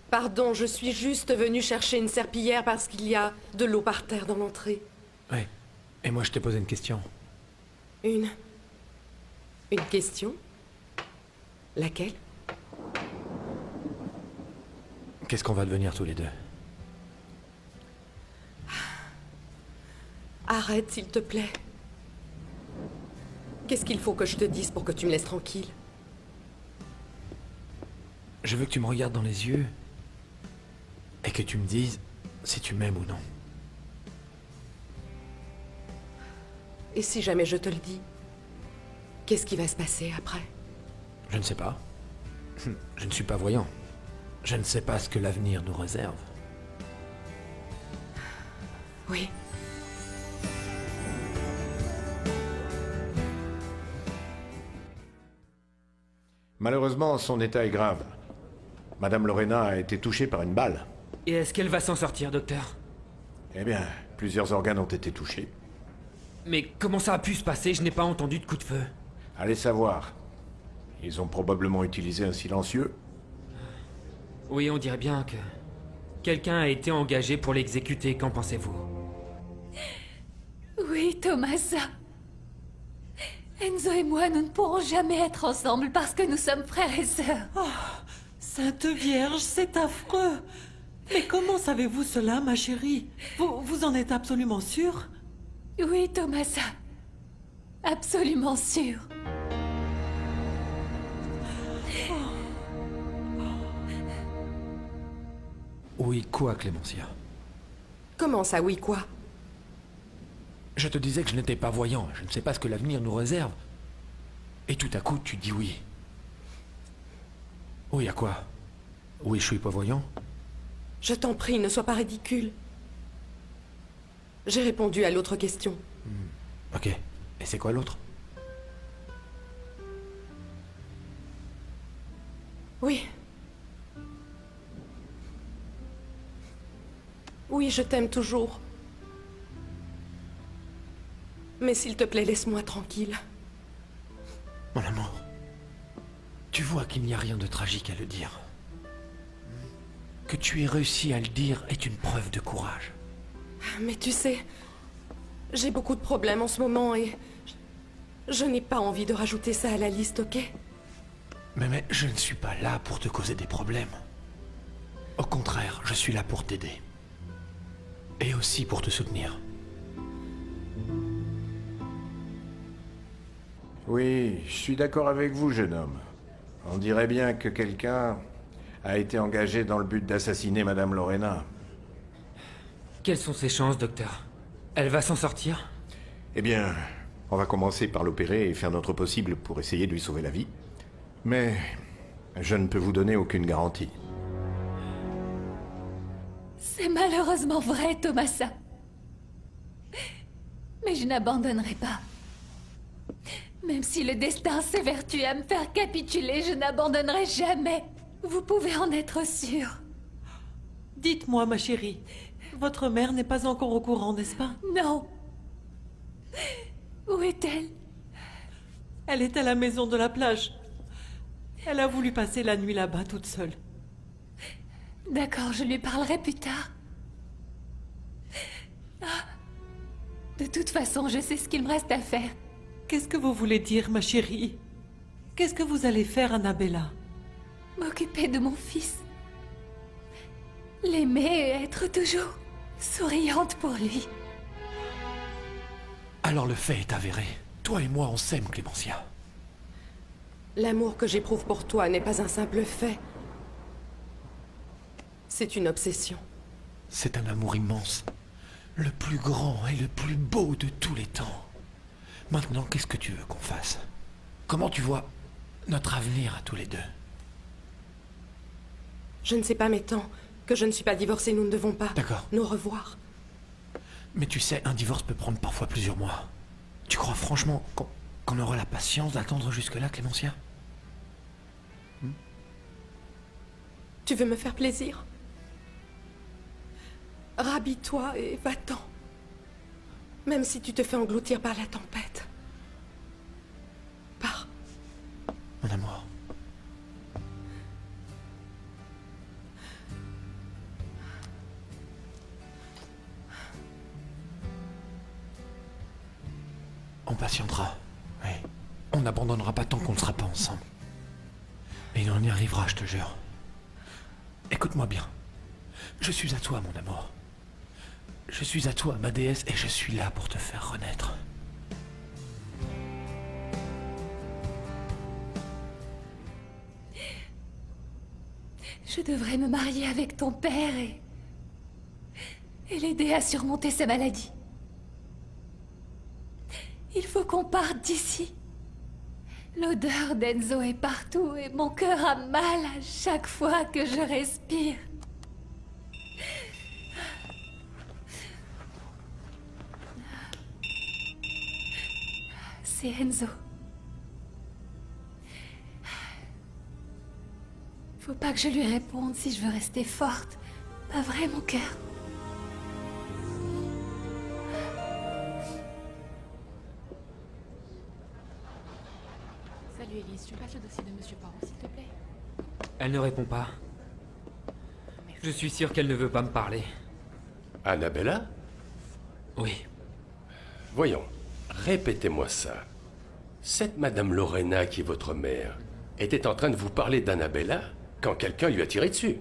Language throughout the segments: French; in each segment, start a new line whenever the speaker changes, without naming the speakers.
Pardon, je suis juste venue chercher une serpillière parce qu'il y a de l'eau par terre dans l'entrée.
Ouais. Et moi, je t'ai posé une question.
Une question? Laquelle?
Qu'est-ce qu'on va devenir tous les deux?
Arrête, s'il te plaît. Qu'est-ce qu'il faut que je te dise pour que tu me laisses tranquille?
Je veux que tu me regardes dans les yeux et que tu me dises si tu m'aimes ou non.
Et si jamais je te le dis, qu'est-ce qui va se passer après?
Je ne sais pas. Je ne suis pas voyant. Je ne sais pas ce que l'avenir nous réserve.
Oui.
Malheureusement, son état est grave. Madame Lorena a été touchée par une balle.
Et est-ce qu'elle va s'en sortir, docteur?
Eh bien, plusieurs organes ont été touchés.
Mais comment ça a pu se passer? Je n'ai pas entendu de coup de feu.
Allez savoir. Ils ont probablement utilisé un silencieux.
Oui, on dirait bien que... quelqu'un a été engagé pour l'exécuter, qu'en pensez-vous?
Oui, Tomasa. Enzo et moi, nous ne pourrons jamais être ensemble parce que nous sommes frères et sœurs.
Sainte Vierge, c'est affreux. Mais comment savez-vous cela, ma chérie? Vous en êtes absolument sûre?
Oui, Tomasa. Absolument sûr.
Oui, quoi, Clémentia?
Comment ça, oui, quoi?
Je te disais que je n'étais pas voyant. Je ne sais pas ce que l'avenir nous réserve. Et tout à coup, tu dis oui. Oui, à quoi? Oui, je suis pas voyant?
Je t'en prie, ne sois pas ridicule. J'ai répondu à l'autre question.
Ok. Et c'est quoi l'autre?
Oui. Oui, je t'aime toujours. Mais s'il te plaît, laisse-moi tranquille.
Mon amour, tu vois qu'il n'y a rien de tragique à le dire. Que tu aies réussi à le dire est une preuve de courage.
Mais tu sais, j'ai beaucoup de problèmes en ce moment et... je n'ai pas envie de rajouter ça à la liste, ok?
Mais je ne suis pas là pour te causer des problèmes. Au contraire, je suis là pour t'aider. Et aussi pour te soutenir.
Oui, je suis d'accord avec vous, jeune homme. On dirait bien que quelqu'un a été engagé dans le but d'assassiner Madame Lorena.
Quelles sont ses chances, docteur? Elle va s'en sortir?
Eh bien, on va commencer par l'opérer et faire notre possible pour essayer de lui sauver la vie. Mais je ne peux vous donner aucune garantie.
C'est malheureusement vrai, Tomasa. Mais je n'abandonnerai pas. Même si le destin s'évertue à me faire capituler, je n'abandonnerai jamais. Vous pouvez en être sûr.
Dites-moi, ma chérie, votre mère n'est pas encore au courant, n'est-ce pas?
Non. Où est-elle?
Elle est à la maison de la plage. Elle a voulu passer la nuit là-bas toute seule.
D'accord, je lui parlerai plus tard. Ah. De toute façon, je sais ce qu'il me reste à faire.
Qu'est-ce que vous voulez dire, ma chérie? Qu'est-ce que vous allez faire, Annabella?
M'occuper de mon fils. L'aimer et être toujours souriante pour lui.
Alors le fait est avéré. Toi et moi, on s'aime, Clémentia.
L'amour que j'éprouve pour toi n'est pas un simple fait. C'est une obsession.
C'est un amour immense. Le plus grand et le plus beau de tous les temps. Maintenant, qu'est-ce que tu veux qu'on fasse? Comment tu vois notre avenir à tous les deux?
Je ne sais pas, mais tant que je ne suis pas divorcée, nous ne devons pas
D'accord.
nous revoir.
Mais tu sais, un divorce peut prendre parfois plusieurs mois. Tu crois franchement qu'on aura la patience d'attendre jusque-là, Clémentia?
Tu veux me faire plaisir? Rhabille-toi et va-t'en. Même si tu te fais engloutir par la tempête. Pars.
Mon amour. patientera. Oui. On n'abandonnera pas tant qu'on ne sera pas ensemble. Et on y arrivera, je te jure. Écoute-moi bien. Je suis à toi, mon amour. Je suis à toi, ma déesse, et je suis là pour te faire renaître.
Je devrais me marier avec ton père et l'aider à surmonter sa maladie. Il faut qu'on parte d'ici. L'odeur d'Enzo est partout et mon cœur a mal à chaque fois que je respire. C'est Enzo. Faut pas que je lui réponde si je veux rester forte. Pas vrai, mon cœur?
Salut Elise, tu passes le dossier de Monsieur Parent, s'il te plaît?
Elle ne répond pas. Je suis sûr qu'elle ne veut pas me parler.
Annabella?
Oui.
Voyons, répétez-moi ça. Cette Madame Lorena, qui est votre mère, était en train de vous parler d'Annabella quand quelqu'un lui a tiré dessus.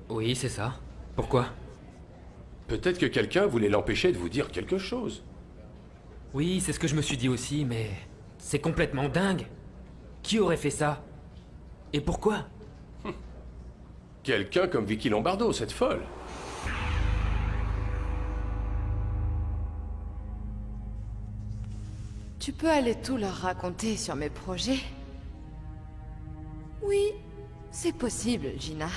Oui, c'est ça. Pourquoi?
Peut-être que quelqu'un voulait l'empêcher de vous dire quelque chose.
Oui, c'est ce que je me suis dit aussi, mais... c'est complètement dingue. Qui aurait fait ça? Et pourquoi?
Quelqu'un comme Vicky Lombardo, cette folle.
Tu peux aller tout leur raconter sur mes projets? Oui, c'est possible, Gina.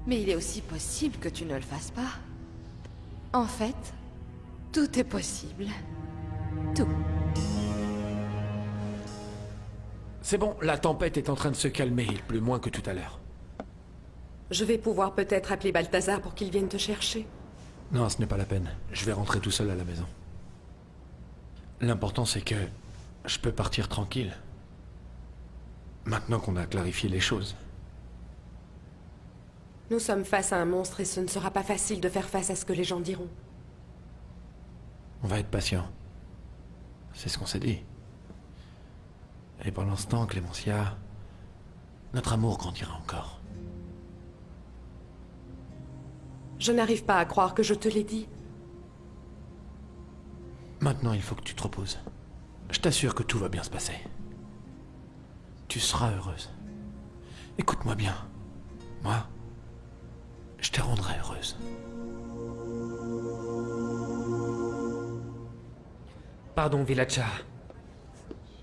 Mais il est aussi possible que tu ne le fasses pas. En fait, tout est possible. Tout.
C'est bon, la tempête est en train de se calmer, il pleut moins que tout à l'heure.
Je vais pouvoir peut-être appeler Balthazar pour qu'il vienne te chercher.
Non, ce n'est pas la peine. Je vais rentrer tout seul à la maison. L'important, c'est que je peux partir tranquille. Maintenant qu'on a clarifié les choses.
Nous sommes face à un monstre et ce ne sera pas facile de faire face à ce que les gens diront.
On va être patient. C'est ce qu'on s'est dit. Et pendant ce temps, Clémencia, notre amour grandira encore.
Je n'arrive pas à croire que je te l'ai dit.
Maintenant, il faut que tu te reposes. Je t'assure que tout va bien se passer. Tu seras heureuse. Écoute-moi bien. Moi, je te rendrai heureuse.
Pardon, Villacha.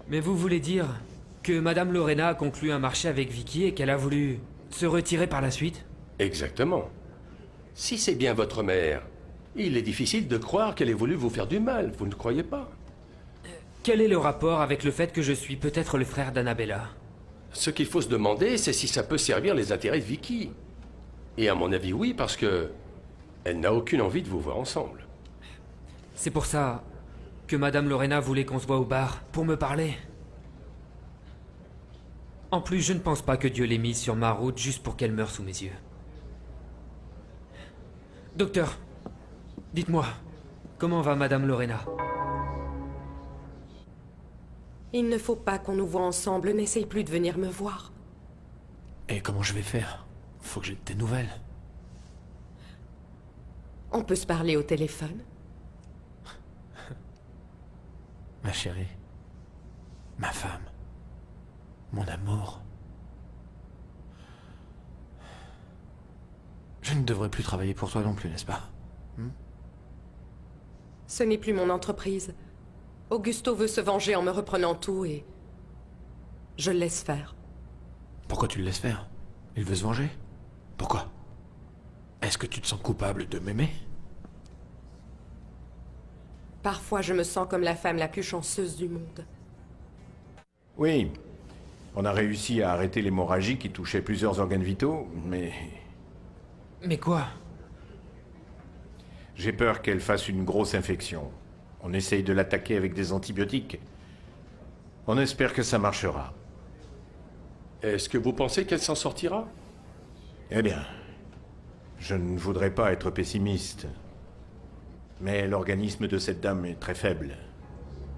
Mais vous voulez dire que Madame Lorena a conclu un marché avec Vicky et qu'elle a voulu se retirer par la suite?
Exactement. Si c'est bien votre mère, il est difficile de croire qu'elle ait voulu vous faire du mal, vous ne croyez pas?
Quel est le rapport avec le fait que je suis peut-être le frère d'Annabella?
Ce qu'il faut se demander, c'est si ça peut servir les intérêts de Vicky. Et à mon avis, oui, parce que elle n'a aucune envie de vous voir ensemble.
C'est pour ça que Madame Lorena voulait qu'on se voit au bar, pour me parler. En plus, je ne pense pas que Dieu l'ait mise sur ma route juste pour qu'elle meure sous mes yeux. Docteur, dites-moi, comment va Madame Lorena?
Il ne faut pas qu'on nous voit ensemble, n'essaye plus de venir me voir.
Et comment je vais faire? Faut que j'ai de tes nouvelles.
On peut se parler au téléphone.
Ma chérie. Ma femme. Mon amour. Je ne devrais plus travailler pour toi non plus, n'est-ce pas?
Ce n'est plus mon entreprise. Augusto veut se venger en me reprenant tout et... je le laisse faire.
Pourquoi tu le laisses faire? Il veut se venger? Pourquoi? Est-ce que tu te sens coupable de m'aimer?
Parfois, je me sens comme la femme la plus chanceuse du monde.
Oui, on a réussi à arrêter l'hémorragie qui touchait plusieurs organes vitaux, mais
Mais quoi?
j'ai peur qu'elle fasse une grosse infection. On essaye de l'attaquer avec des antibiotiques. On espère que ça marchera.
Est-ce que vous pensez qu'elle s'en sortira?
Eh bien, je ne voudrais pas être pessimiste, mais l'organisme de cette dame est très faible.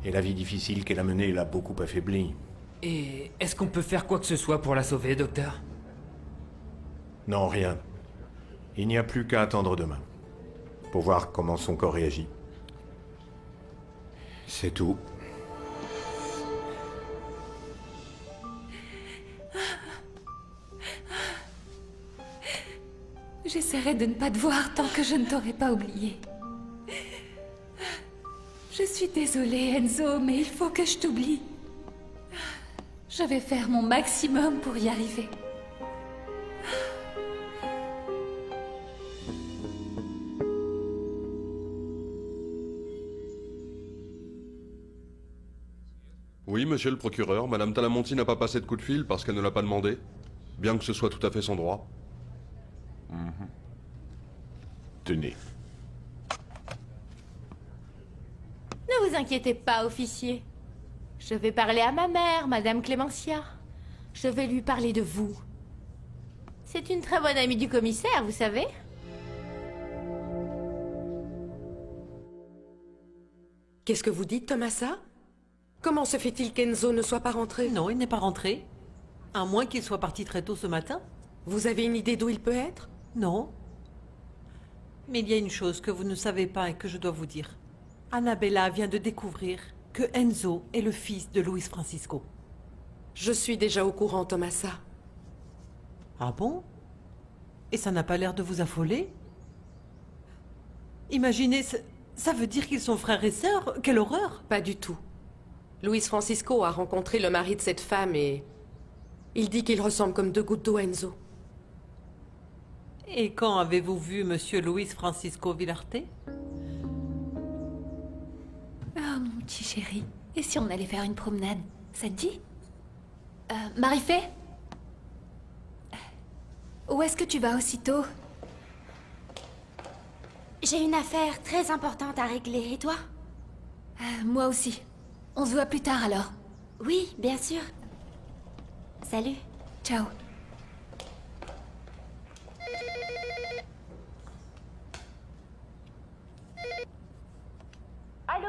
Et la vie difficile qu'elle a menée l'a beaucoup affaiblie.
Et est-ce qu'on peut faire quoi que ce soit pour la sauver, docteur?
Non, rien. Il n'y a plus qu'à attendre demain. Pour voir comment son corps réagit. C'est tout.
J'essaierai de ne pas te voir tant que je ne t'aurai pas oublié. Je suis désolée, Enzo, mais il faut que je t'oublie. Je vais faire mon maximum pour y arriver.
Oui, monsieur le procureur, Madame Talamonti n'a pas passé de coup de fil parce qu'elle ne l'a pas demandé, bien que ce soit tout à fait son droit.
Tenez.
Ne vous inquiétez pas, officier. Je vais parler à ma mère, Madame Clémentia. Je vais lui parler de vous. C'est une très bonne amie du commissaire, vous savez.
Qu'est-ce que vous dites, Tomasa? Comment se fait-il qu'Enzo ne soit pas rentré?
Non, il n'est pas rentré. À moins qu'il soit parti très tôt ce matin.
Vous avez une idée d'où il peut être?
Non. Mais il y a une chose que vous ne savez pas et que je dois vous dire. Annabella vient de découvrir que Enzo est le fils de Luis Francisco.
Je suis déjà au courant, Tomasa.
Ah bon? Et ça n'a pas l'air de vous affoler? Imaginez, ça veut dire qu'ils sont frères et sœurs? Quelle horreur!
Pas du tout. Luis Francisco a rencontré le mari de cette femme et... il dit qu'il ressemble comme deux gouttes d'eau à Enzo.
Et quand avez-vous vu Monsieur Luis Francisco Villarte?
Oh, mon petit chéri. Et si on allait faire une promenade? Ça te dit? Marie-Fé? Où est-ce que tu vas aussitôt?
J'ai une affaire très importante à régler, et toi?
Moi aussi. On se voit plus tard alors.
Oui, bien sûr. Salut.
Ciao.
Allô?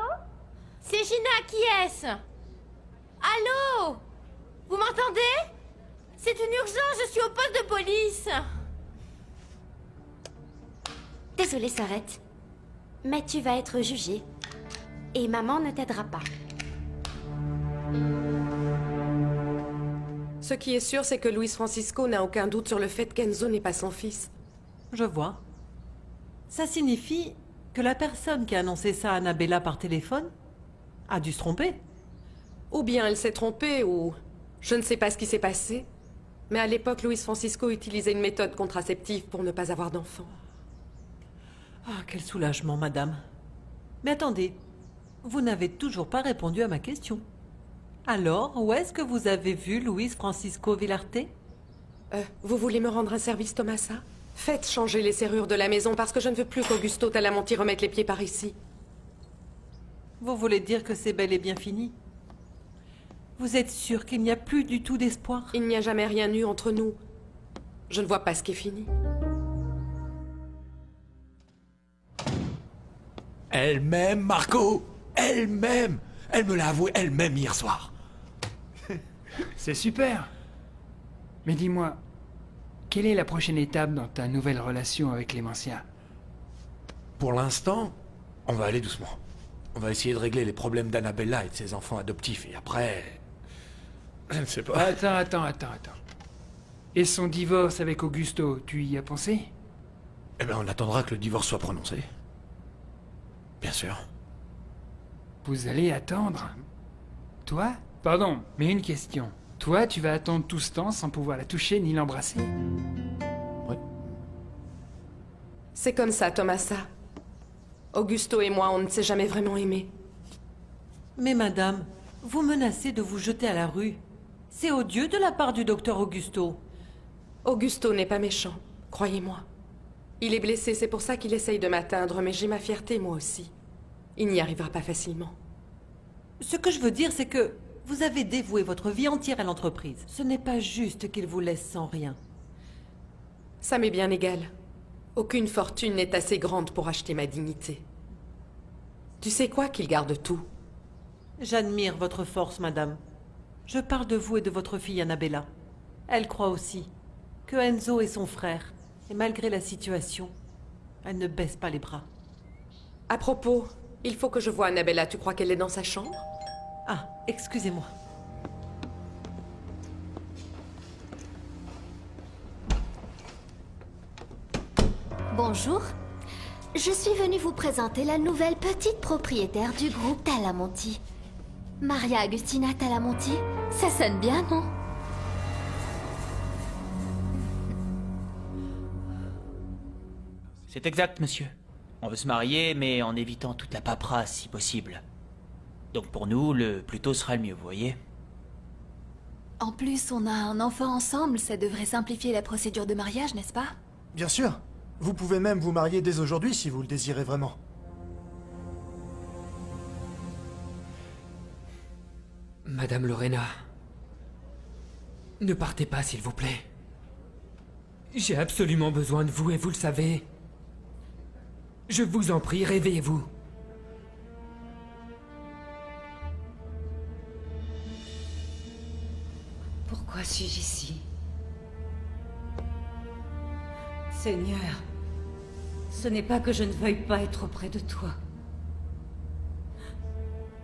C'est Gina, qui est-ce? Allô? Vous m'entendez? C'est une urgence, je suis au poste de police. Désolée, Sorette. Mais tu vas être jugée. Et maman ne t'aidera pas.
Ce qui est sûr, c'est que Luis Francisco n'a aucun doute sur le fait qu'Enzo n'est pas son fils.
Je vois. Ça signifie que la personne qui a annoncé ça à Annabella par téléphone a dû se tromper.
Ou bien elle s'est trompée, ou... je ne sais pas ce qui s'est passé. Mais à l'époque, Luis Francisco utilisait une méthode contraceptive pour ne pas avoir d'enfant.
Ah, quel soulagement, madame. Mais attendez, vous n'avez toujours pas répondu à ma question. Alors, où est-ce que vous avez vu Luis Francisco Villarte?
Vous voulez me rendre un service, Tomasa? Faites changer les serrures de la maison parce que je ne veux plus qu'Augusto Talamonti remette les pieds par ici.
Vous voulez dire que c'est bel et bien fini? Vous êtes sûr qu'il n'y a plus du tout d'espoir?
Il n'y a jamais rien eu entre nous. Je ne vois pas ce qui est fini.
Elle-même, Marco! Elle-même! Elle me l'a avoué elle-même hier soir.
C'est super. Mais dis-moi, quelle est la prochaine étape dans ta nouvelle relation avec Clémentia?
Pour l'instant, on va aller doucement. On va essayer de régler les problèmes d'Annabella et de ses enfants adoptifs, et après... Je ne sais pas.
Attends. Et son divorce avec Augusto, tu y as pensé?
Eh bien, on attendra que le divorce soit prononcé. Bien sûr.
Vous allez attendre? Toi? Pardon, mais une question. Toi, tu vas attendre tout ce temps sans pouvoir la toucher ni l'embrasser?
Oui.
C'est comme ça, Tomasa. Augusto et moi, on ne s'est jamais vraiment aimés.
Mais madame, vous menacez de vous jeter à la rue. C'est odieux de la part du docteur Augusto.
Augusto n'est pas méchant, croyez-moi. Il est blessé, c'est pour ça qu'il essaye de m'atteindre, mais j'ai ma fierté, moi aussi. Il n'y arrivera pas facilement.
Ce que je veux dire, c'est que vous avez dévoué votre vie entière à l'entreprise. Ce n'est pas juste qu'il vous laisse sans rien.
Ça m'est bien égal. Aucune fortune n'est assez grande pour acheter ma dignité. Tu sais quoi, qu'il garde tout.
J'admire votre force, madame. Je parle de vous et de votre fille Annabella. Elle croit aussi que Enzo est son frère. Et malgré la situation, elle ne baisse pas les bras.
À propos, il faut que je voie Annabella. Tu crois qu'elle est dans sa chambre?
Ah, excusez-moi.
Bonjour. Je suis venue vous présenter la nouvelle petite propriétaire du groupe Talamonti. Maria Agustina Talamonti. Ça sonne bien, non?
C'est exact, monsieur. On veut se marier, mais en évitant toute la paperasse, si possible. Donc pour nous, le plus tôt sera le mieux, vous voyez?
En plus, on a un enfant ensemble, ça devrait simplifier la procédure de mariage, n'est-ce pas?
Bien sûr. Vous pouvez même vous marier dès aujourd'hui si vous le désirez vraiment.
Madame Lorena, ne partez pas, s'il vous plaît. J'ai absolument besoin de vous et vous le savez. Je vous en prie, réveillez-vous.
Pourquoi suis-je ici? Seigneur, ce n'est pas que je ne veuille pas être auprès de toi.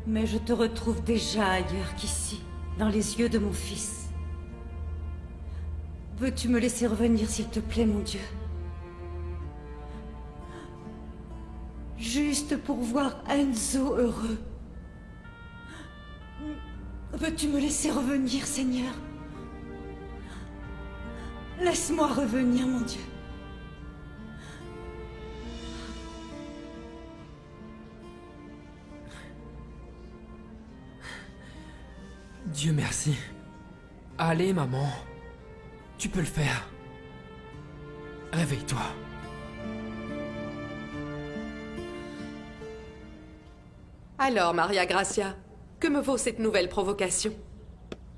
Mais je te retrouve déjà ailleurs qu'ici, dans les yeux de mon fils. Veux-tu me laisser revenir, s'il te plaît, mon Dieu? Juste pour voir Enzo heureux. Veux-tu me laisser revenir, Seigneur? Laisse-moi revenir, mon Dieu.
Dieu merci. Allez, maman. Tu peux le faire. Réveille-toi.
Alors, Maria Gracia, que me vaut cette nouvelle provocation?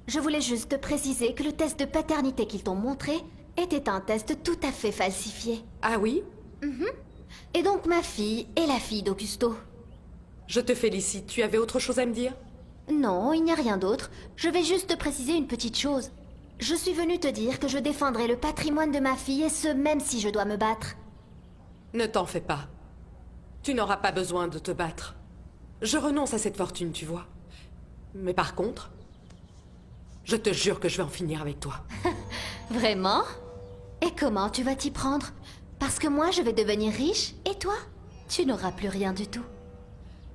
Je voulais juste préciser que le test de paternité qu'ils t'ont montré était un test tout à fait falsifié.
Ah oui?
Et donc ma fille est la fille d'Augusto.
Je te félicite. Tu avais autre chose à me dire?
Non, il n'y a rien d'autre. Je vais juste te préciser une petite chose. Je suis venue te dire que je défendrai le patrimoine de ma fille, et ce, même si je dois me battre.
Ne t'en fais pas. Tu n'auras pas besoin de te battre. Je renonce à cette fortune, tu vois. Mais par contre, je te jure que je vais en finir avec toi.
Vraiment? Et comment tu vas t'y prendre? Parce que moi, je vais devenir riche, et toi, tu n'auras plus rien du tout.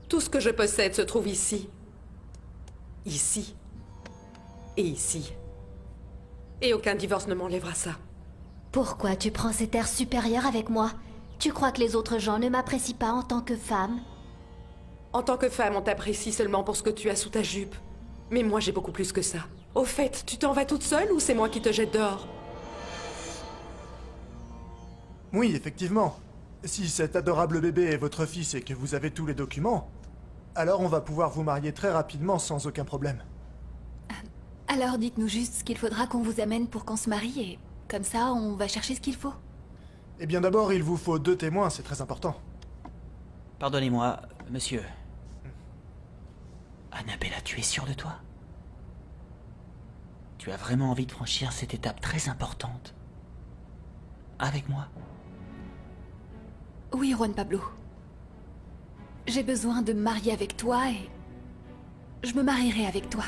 Tout ce que je possède se trouve ici. Ici. Et ici. Et aucun divorce ne m'enlèvera ça.
Pourquoi tu prends cet air supérieur avec moi? Tu crois que les autres gens ne m'apprécient pas en tant que femme?
En tant que femme, on t'apprécie seulement pour ce que tu as sous ta jupe. Mais moi, j'ai beaucoup plus que ça. Au fait, tu t'en vas toute seule ou c'est moi qui te jette dehors?
Oui, effectivement. Si cet adorable bébé est votre fils et que vous avez tous les documents, alors on va pouvoir vous marier très rapidement sans aucun problème.
Alors dites-nous juste ce qu'il faudra qu'on vous amène pour qu'on se marie et comme ça on va chercher ce qu'il faut.
Eh bien d'abord, il vous faut 2 témoins, c'est très important.
Pardonnez-moi, monsieur. Annabella, tu es sûre de toi? Tu as vraiment envie de franchir cette étape très importante? Avec moi?
Oui, Juan Pablo. J'ai besoin de me marier avec toi et... je me marierai avec toi.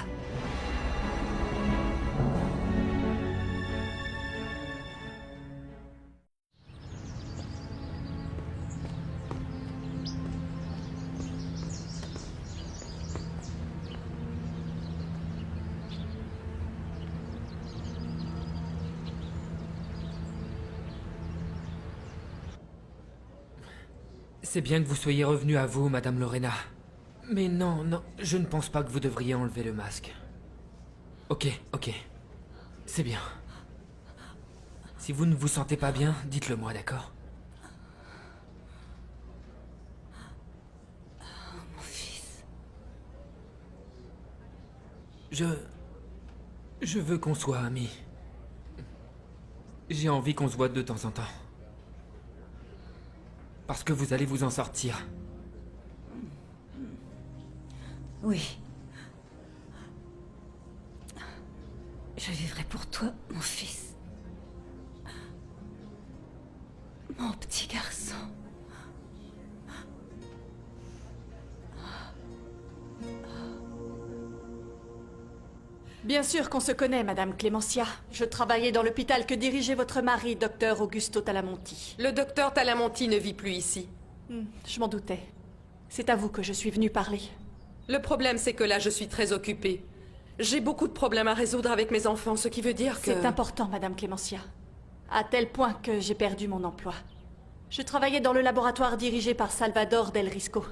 C'est bien que vous soyez revenu à vous, Madame Lorena. Mais non, non, je ne pense pas que vous devriez enlever le masque. Ok, ok. C'est bien. Si vous ne vous sentez pas bien, dites-le moi, d'accord?
Mon fils.
Je veux qu'on soit amis. J'ai envie qu'on se voit de temps en temps. Parce que vous allez vous en sortir.
Oui, Je vivrai pour toi, mon fils. Mon petit garçon.
Bien sûr qu'on se connaît, Madame Clémencia. Je travaillais dans l'hôpital que dirigeait votre mari, docteur Augusto Talamonti.
Le docteur Talamonti ne vit plus ici.
Je m'en doutais. C'est à vous que je suis venue parler.
Le problème, c'est que là, je suis très occupée. J'ai beaucoup de problèmes à résoudre avec mes enfants, ce qui veut dire que...
C'est important, Madame Clémencia. À tel point que j'ai perdu mon emploi. Je travaillais dans le laboratoire dirigé par Salvador Del Risco.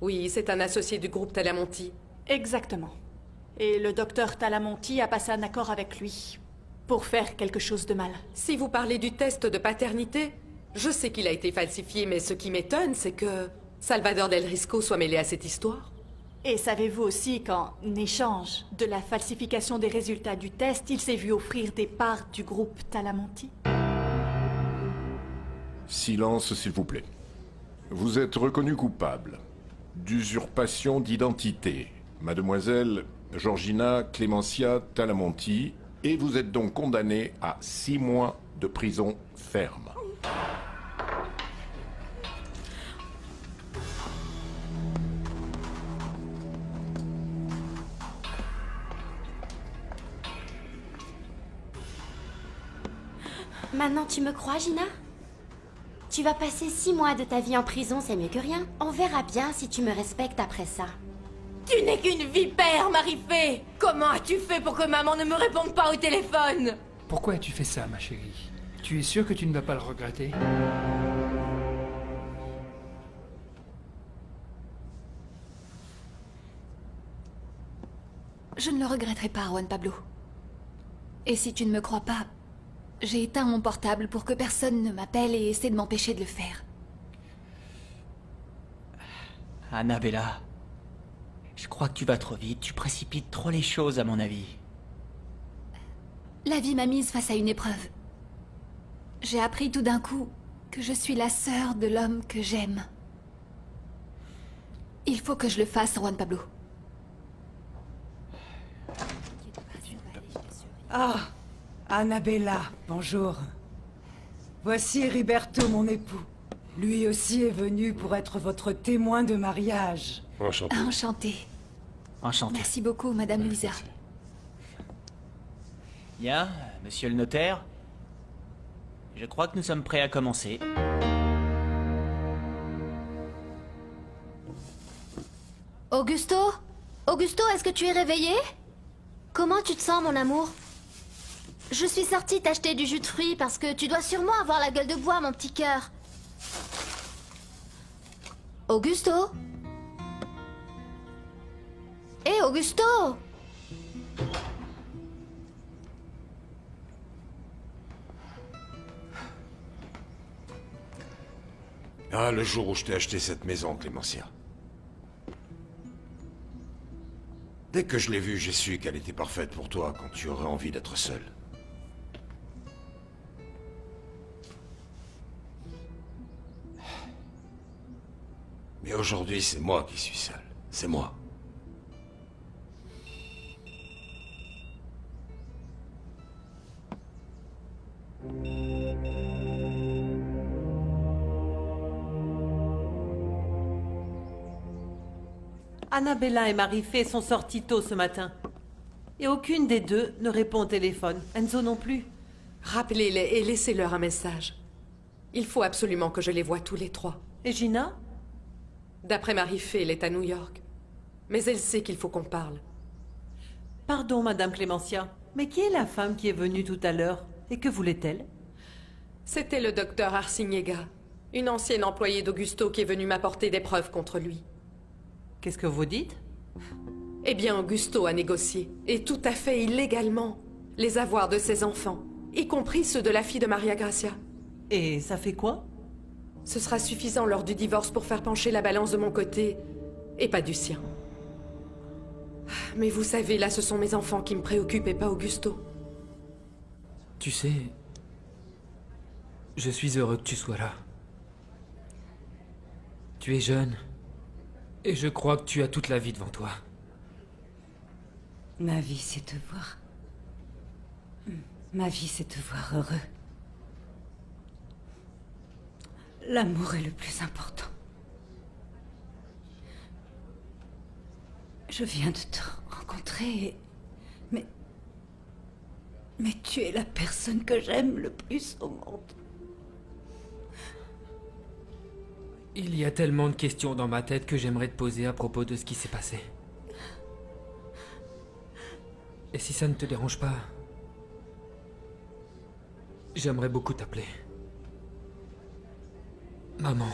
Oui, c'est un associé du groupe Talamonti.
Exactement. Et le docteur Talamonti a passé un accord avec lui pour faire quelque chose de mal.
Si vous parlez du test de paternité, je sais qu'il a été falsifié, mais ce qui m'étonne, c'est que Salvador Del Risco soit mêlé à cette histoire.
Et savez-vous aussi qu'en échange de la falsification des résultats du test, il s'est vu offrir des parts du groupe Talamonti?
Silence, s'il vous plaît. Vous êtes reconnu coupable d'usurpation d'identité, mademoiselle Georgina Clémencia Talamonti, et vous êtes donc condamné à 6 mois de prison ferme.
Maintenant, tu me crois, Gina? Tu vas passer 6 mois de ta vie en prison, c'est mieux que rien. On verra bien si tu me respectes après ça.
Tu n'es qu'une vipère, Marie-Fée! Comment as-tu fait pour que maman ne me réponde pas au téléphone?
Pourquoi as-tu fait ça, ma chérie? Tu es sûre que tu ne vas pas le regretter?
Je ne le regretterai pas, Juan Pablo. Et si tu ne me crois pas, j'ai éteint mon portable pour que personne ne m'appelle et essaie de m'empêcher de le faire.
Annabella, je crois que tu vas trop vite, tu précipites trop les choses à mon avis.
La vie m'a mise face à une épreuve. J'ai appris tout d'un coup que je suis la sœur de l'homme que j'aime. Il faut que je le fasse, Juan Pablo.
Ah, Annabella, bonjour. Voici Heriberto, mon époux. Lui aussi est venu pour être votre témoin de mariage.
Enchanté.
Enchanté.
Enchanté.
Merci beaucoup, Madame Luisa.
Bien, monsieur le notaire. Je crois que nous sommes prêts à commencer.
Augusto? Augusto, est-ce que tu es réveillé? Comment tu te sens, mon amour? Je suis sortie t'acheter du jus de fruits parce que tu dois sûrement avoir la gueule de bois, mon petit cœur. Augusto? Hé, Augusto!
Ah, le jour où je t'ai acheté cette maison, Clémencia. Dès que je l'ai vue, j'ai su qu'elle était parfaite pour toi quand tu aurais envie d'être seul. Mais aujourd'hui, c'est moi qui suis seul. C'est moi.
Annabella et Marie-Fée sont sorties tôt ce matin. Et aucune des deux ne répond au téléphone. Enzo non plus.
Rappelez-les et laissez-leur un message. Il faut absolument que je les voie tous les trois.
Et Gina?
D'après Marie-Fée, elle est à New York. Mais elle sait qu'il faut qu'on parle.
Pardon, Madame Clémencia, mais qui est la femme qui est venue tout à l'heure? Et que voulait-elle?
C'était le docteur Arciniega, une ancienne employée d'Augusto qui est venue m'apporter des preuves contre lui.
Qu'est-ce que vous dites?
Eh bien, Augusto a négocié, et tout à fait illégalement, les avoirs de ses enfants, y compris ceux de la fille de Maria Gracia.
Et ça fait quoi?
Ce sera suffisant lors du divorce pour faire pencher la balance de mon côté, et pas du sien. Mais vous savez, là, ce sont mes enfants qui me préoccupent et pas Augusto.
Tu sais, je suis heureux que tu sois là. Tu es jeune, et je crois que tu as toute la vie devant toi.
Ma vie, c'est te voir. Ma vie, c'est te voir heureux. L'amour est le plus important. Je viens de te rencontrer, mais tu es la personne que j'aime le plus au monde.
Il y a tellement de questions dans ma tête que j'aimerais te poser à propos de ce qui s'est passé. Et si ça ne te dérange pas, j'aimerais beaucoup t'appeler maman.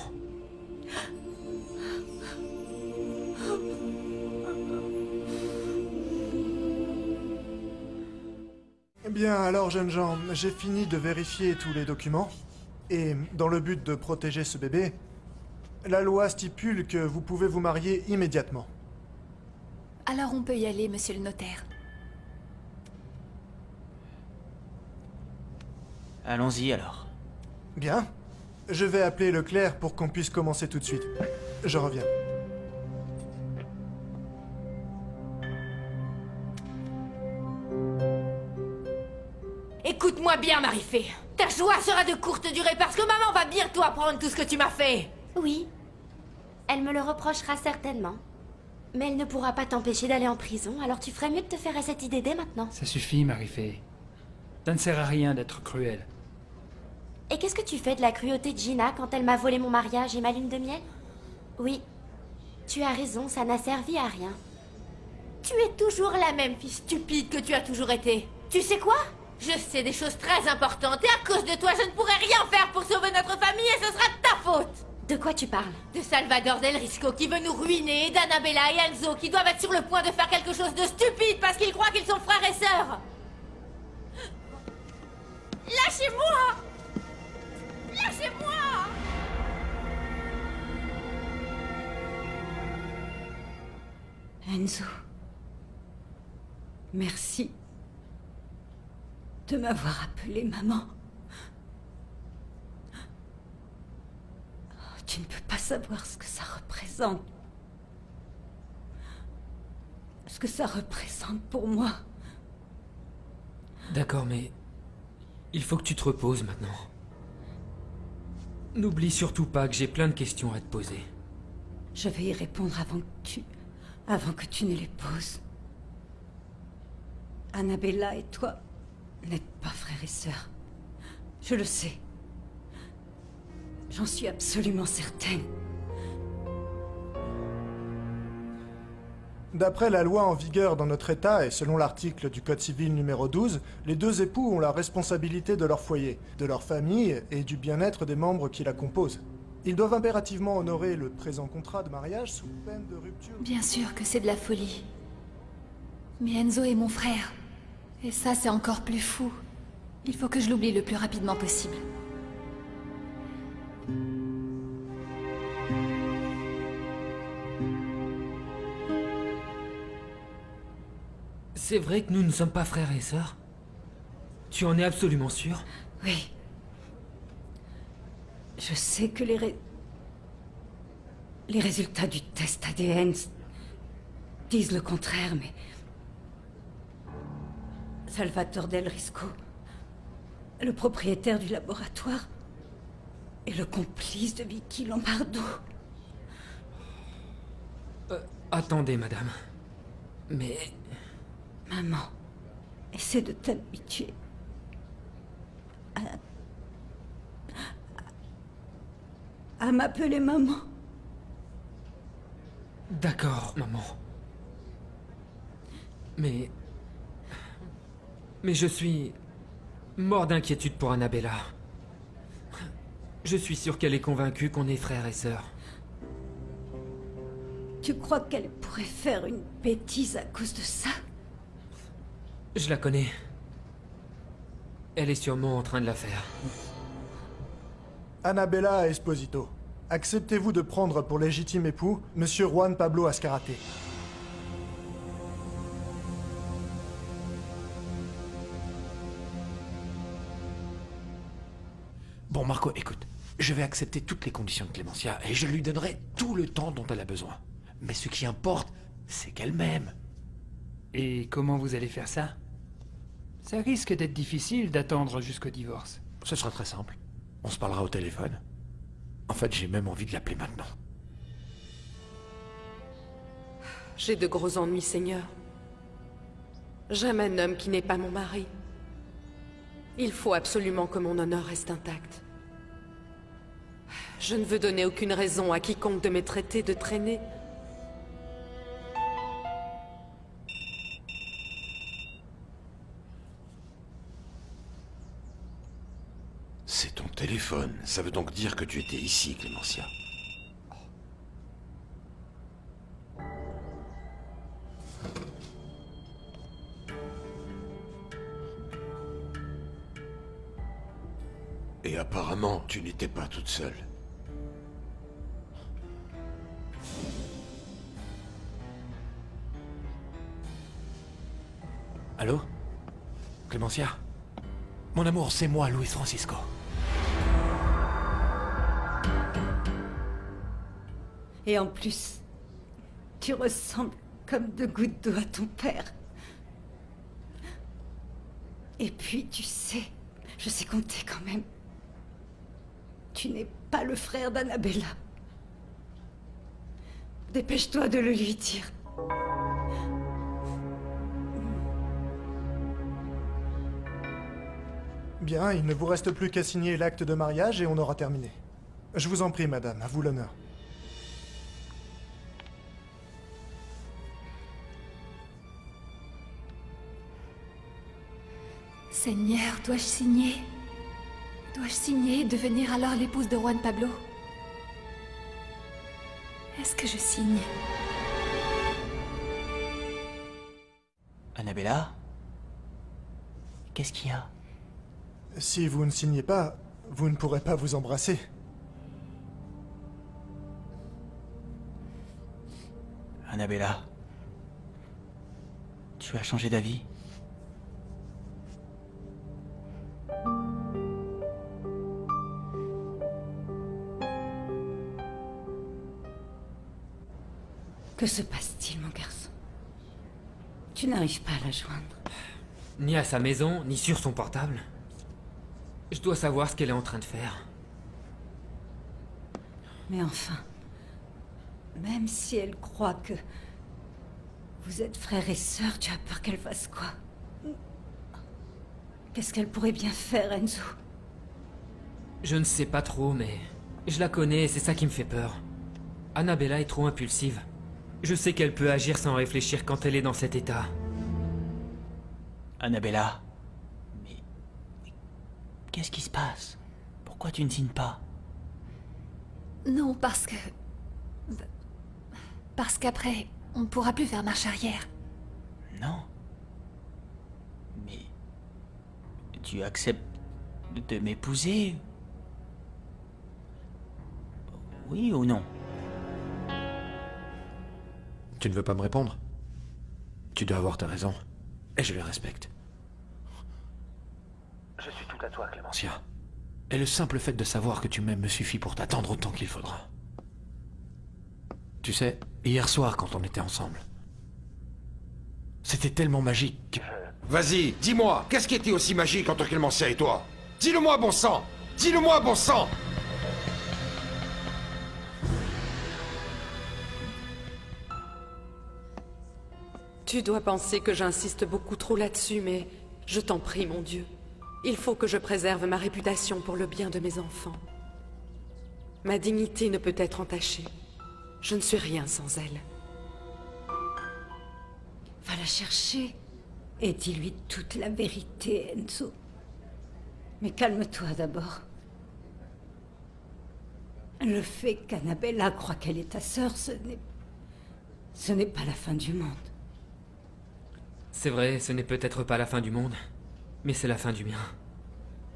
Bien, alors jeunes gens, j'ai fini de vérifier tous les documents. Et dans le but de protéger ce bébé, la loi stipule que vous pouvez vous marier immédiatement.
Alors on peut y aller, monsieur le notaire.
Allons-y alors.
Bien. Je vais appeler le clerc pour qu'on puisse commencer tout de suite. Je reviens.
Écoute-moi bien, Marie-Fée. Ta joie sera de courte durée parce que maman va bientôt apprendre tout ce que tu m'as fait.
Oui. Elle me le reprochera certainement. Mais elle ne pourra pas t'empêcher d'aller en prison, alors tu ferais mieux de te faire à cette idée dès maintenant.
Ça suffit, Marie-Fée. Ça ne sert à rien d'être cruel.
Et qu'est-ce que tu fais de la cruauté de Gina quand elle m'a volé mon mariage et ma lune de miel? Oui, tu as raison, ça n'a servi à rien.
Tu es toujours la même fille stupide que tu as toujours été. Tu sais quoi? Je sais des choses très importantes et à cause de toi, je ne pourrai rien faire pour sauver notre famille et ce sera de ta faute.
De quoi tu parles?
De Salvador Del Risco qui veut nous ruiner et d'Annabella et Enzo qui doivent être sur le point de faire quelque chose de stupide parce qu'ils croient qu'ils sont frères et sœurs. Lâchez-moi! Lâchez-moi!
Enzo, merci de m'avoir appelée maman. Oh, tu ne peux pas savoir ce que ça représente. Ce que ça représente pour moi.
D'accord, mais il faut que tu te reposes maintenant. N'oublie surtout pas que j'ai plein de questions à te poser.
Je vais y répondre avant que tu ne les poses. Annabella et toi n'êtes pas frères et sœurs. Je le sais. J'en suis absolument certaine.
D'après la loi en vigueur dans notre État et selon l'article du Code civil numéro 12, les deux époux ont la responsabilité de leur foyer, de leur famille et du bien-être des membres qui la composent. Ils doivent impérativement honorer le présent contrat de mariage sous peine de rupture.
Bien sûr que c'est de la folie. Mais Enzo est mon frère. Et ça, c'est encore plus fou. Il faut que je l'oublie le plus rapidement possible.
C'est vrai que nous ne sommes pas frères et sœurs? Tu en es absolument sûr?
Oui. Je sais que les résultats du test ADN disent le contraire, mais... Salvatore Del Risco, le propriétaire du laboratoire, est le complice de Vicky Lombardo.
Attendez, madame. Mais...
Maman, essaie de t'habituer à m'appeler maman.
D'accord, maman. Mais je suis mort d'inquiétude pour Annabella. Je suis sûr qu'elle est convaincue qu'on est frères et sœurs.
Tu crois qu'elle pourrait faire une bêtise à cause de ça?
Je la connais. Elle est sûrement en train de la faire.
Annabella Esposito, acceptez-vous de prendre pour légitime époux Monsieur Juan Pablo Azcárate?
Bon, Marco, écoute. Je vais accepter toutes les conditions de Clémencia et je lui donnerai tout le temps dont elle a besoin. Mais ce qui importe, c'est qu'elle m'aime.
Et comment vous allez faire ça? Ça risque d'être difficile d'attendre jusqu'au divorce.
Ce sera très simple. On se parlera au téléphone. En fait, j'ai même envie de l'appeler maintenant.
J'ai de gros ennuis, Seigneur. J'aime un homme qui n'est pas mon mari. Il faut absolument que mon honneur reste intact. Je ne veux donner aucune raison à quiconque de me traiter de traînée.
C'est ton téléphone. Ça veut donc dire que tu étais ici, Clémentia. Et apparemment, tu n'étais pas toute seule.
Allô? Clémentia? Mon amour, c'est moi, Luis Francisco.
Et en plus, tu ressembles comme deux gouttes d'eau à ton père. Et puis, tu sais, je sais compter quand même. Tu n'es pas le frère d'Annabella. Dépêche-toi de le lui dire.
Bien, il ne vous reste plus qu'à signer l'acte de mariage et on aura terminé. Je vous en prie, madame, à vous l'honneur.
Seigneur, dois-je signer? Dois-je signer et devenir alors l'épouse de Juan Pablo? Est-ce que je signe?
Annabella? Qu'est-ce qu'il y a?
Si vous ne signez pas, vous ne pourrez pas vous embrasser.
Annabella? Tu as changé d'avis?
Que se passe-t-il, mon garçon? Tu n'arrives pas à la joindre.
Ni à sa maison, ni sur son portable. Je dois savoir ce qu'elle est en train de faire.
Mais enfin, même si elle croit que vous êtes frères et sœurs, tu as peur qu'elle fasse quoi? Qu'est-ce qu'elle pourrait bien faire, Enzo?
Je ne sais pas trop, mais je la connais et c'est ça qui me fait peur. Annabella est trop impulsive. Je sais qu'elle peut agir sans réfléchir quand elle est dans cet état.
Annabella? Mais qu'est-ce qui se passe? Pourquoi tu ne signes pas?
Non, parce que... Parce qu'après, on ne pourra plus faire marche arrière.
Non. Mais... Tu acceptes de m'épouser? Oui ou non?
Tu ne veux pas me répondre? Tu dois avoir tes raisons. Et je les respecte. Je suis tout à toi, Clémentia. Et le simple fait de savoir que tu m'aimes me suffit pour t'attendre autant qu'il faudra. Tu sais, hier soir, quand on était ensemble, c'était tellement magique que...
Vas-y, dis-moi, qu'est-ce qui était aussi magique entre Clémentia et toi? Dis-le-moi, bon sang! Dis-le-moi, bon sang!
Tu dois penser que j'insiste beaucoup trop là-dessus, mais je t'en prie, mon Dieu. Il faut que je préserve ma réputation pour le bien de mes enfants. Ma dignité ne peut être entachée. Je ne suis rien sans elle.
Va la chercher et dis-lui toute la vérité, Enzo. Mais calme-toi d'abord. Le fait qu'Annabella croit qu'elle est ta sœur, ce n'est pas la fin du monde.
C'est vrai, ce n'est peut-être pas la fin du monde, mais c'est la fin du mien.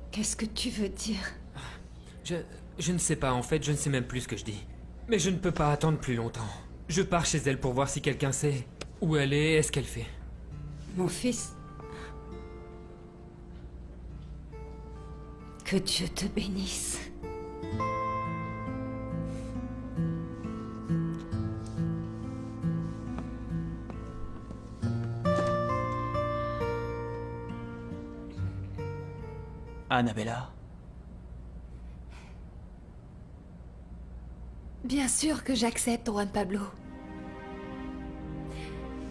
Qu'est-ce que tu veux dire?
Je ne sais pas, en fait, je ne sais même plus ce que je dis. Mais je ne peux pas attendre plus longtemps. Je pars chez elle pour voir si quelqu'un sait où elle est et ce qu'elle fait.
Mon fils, que Dieu te bénisse.
Annabella?
Bien sûr que j'accepte, Juan Pablo.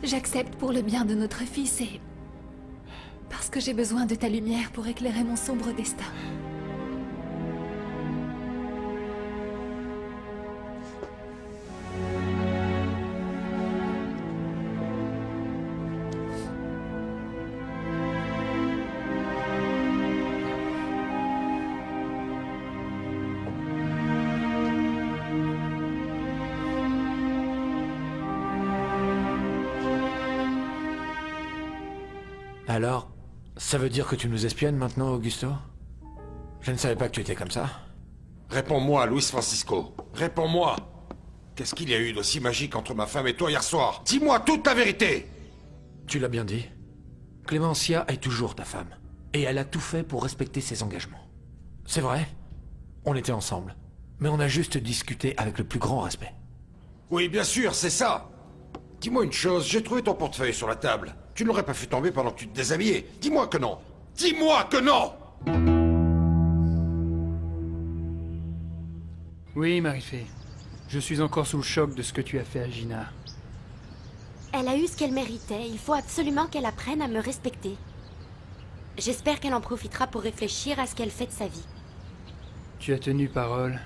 J'accepte pour le bien de notre fils et... parce que j'ai besoin de ta lumière pour éclairer mon sombre destin.
Alors, ça veut dire que tu nous espionnes maintenant, Augusto? Je ne savais pas que tu étais comme ça.
Réponds-moi, Luis Francisco. Réponds-moi. Qu'est-ce qu'il y a eu d'aussi magique entre ma femme et toi hier soir? Dis-moi toute la vérité!
Tu l'as bien dit. Clémencia est toujours ta femme. Et elle a tout fait pour respecter ses engagements. C'est vrai, on était ensemble. Mais on a juste discuté avec le plus grand respect.
Oui, bien sûr, c'est ça. Dis-moi une chose, j'ai trouvé ton portefeuille sur la table. Tu ne l'aurais pas fait tomber pendant que tu te déshabillais. Dis-moi que non. Dis-moi que non!
Oui, Marie-Fé. Je suis encore sous le choc de ce que tu as fait à Gina.
Elle a eu ce qu'elle méritait. Il faut absolument qu'elle apprenne à me respecter. J'espère qu'elle en profitera pour réfléchir à ce qu'elle fait de sa vie.
Tu as tenu parole.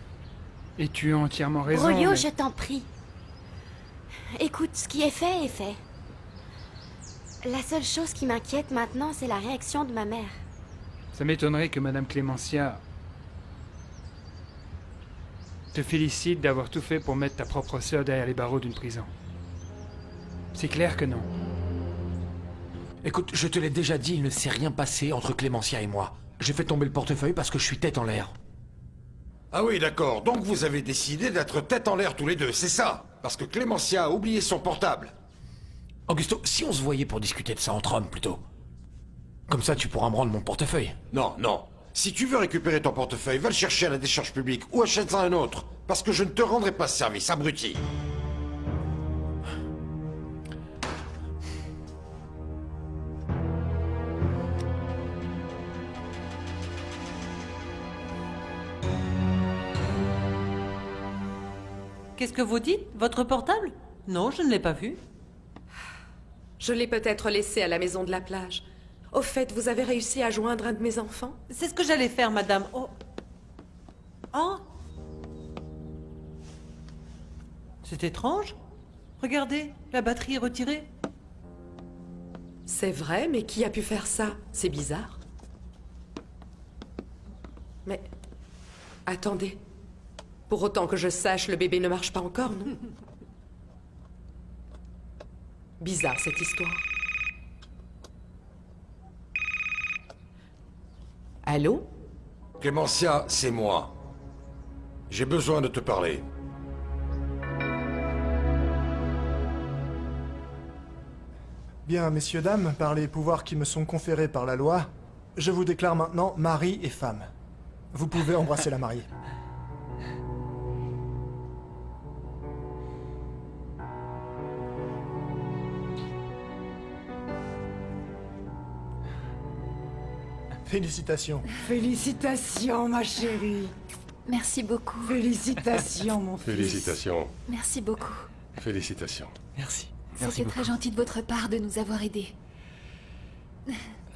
Et tu as entièrement raison.
Rolio,
mais-
je t'en prie. Écoute, ce qui est fait est fait. La seule chose qui m'inquiète maintenant, c'est la réaction de ma mère.
Ça m'étonnerait que Madame Clémencia te félicite d'avoir tout fait pour mettre ta propre sœur derrière les barreaux d'une prison. C'est clair que non.
Écoute, je te l'ai déjà dit, il ne s'est rien passé entre Clémencia et moi. J'ai fait tomber le portefeuille parce que je suis tête en l'air.
Ah oui, d'accord. Donc vous avez décidé d'être tête en l'air tous les deux, c'est ça? Parce que Clémencia a oublié son portable.
Augusto, si on se voyait pour discuter de ça entre hommes, plutôt. Comme ça, tu pourras me rendre mon portefeuille.
Non, non. Si tu veux récupérer ton portefeuille, va le chercher à la décharge publique ou achète-en un autre. Parce que je ne te rendrai pas ce service, abruti.
Qu'est-ce que vous dites? Votre portable? Non, je ne l'ai pas vu.
Je l'ai peut-être laissé à la maison de la plage. Au fait, vous avez réussi à joindre un de mes enfants?
C'est ce que j'allais faire, madame. Oh. Oh. C'est étrange. Regardez, la batterie est retirée.
C'est vrai, mais qui a pu faire ça? C'est bizarre. Mais... attendez. Pour autant que je sache, le bébé ne marche pas encore, non? Bizarre, cette histoire. Allô?
Clémencia, c'est moi. J'ai besoin de te parler.
Bien, messieurs, dames, par les pouvoirs qui me sont conférés par la loi, je vous déclare maintenant mari et femme. Vous pouvez embrasser la mariée. Félicitations.
Félicitations, ma chérie.
Merci beaucoup.
Félicitations, mon fils.
Félicitations.
Merci beaucoup.
Félicitations.
Merci.
C'était très gentil de votre part de nous avoir aidés.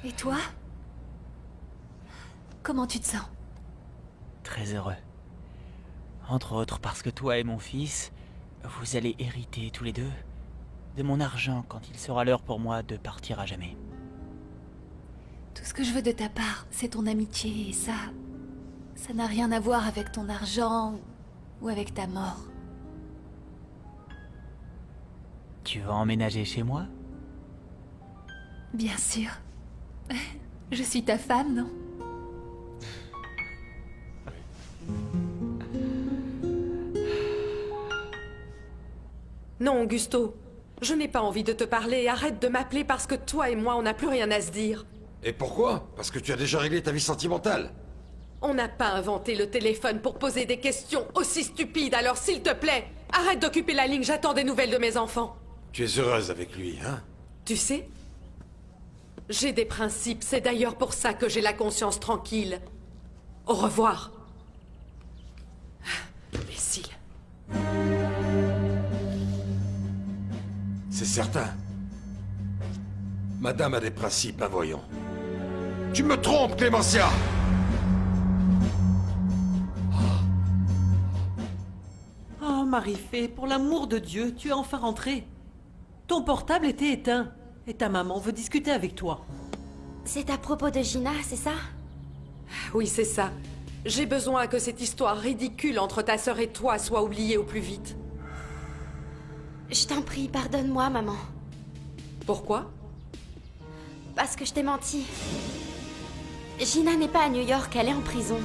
Et toi? Comment tu te sens?
Très heureux. Entre autres parce que toi et mon fils, vous allez hériter tous les deux de mon argent quand il sera l'heure pour moi de partir à jamais.
Tout ce que je veux de ta part, c'est ton amitié, et ça n'a rien à voir avec ton argent ou avec ta mort.
Tu vas emménager chez moi?
Bien sûr. Je suis ta femme, non?
Non, Augusto. Je n'ai pas envie de te parler. Arrête de m'appeler parce que toi et moi, on n'a plus rien à se dire.
Et pourquoi? Parce que tu as déjà réglé ta vie sentimentale.
On n'a pas inventé le téléphone pour poser des questions aussi stupides, alors s'il te plaît, arrête d'occuper la ligne, j'attends des nouvelles de mes enfants.
Tu es heureuse avec lui, hein?
Tu sais, J'ai des principes, c'est d'ailleurs pour ça que j'ai la conscience tranquille. Au revoir. Imbécile.
C'est certain. Madame a des principes, hein, voyons. Tu me trompes, Clémentia!
Oh, Marie-Fée, pour l'amour de Dieu, tu es enfin rentrée. Ton portable était éteint, et ta maman veut discuter avec toi.
C'est à propos de Gina, c'est ça?
Oui, c'est ça. J'ai besoin que cette histoire ridicule entre ta sœur et toi soit oubliée au plus vite.
Je t'en prie, pardonne-moi, maman.
Pourquoi?
Parce que je t'ai menti. Gina n'est pas à New York, elle est en prison.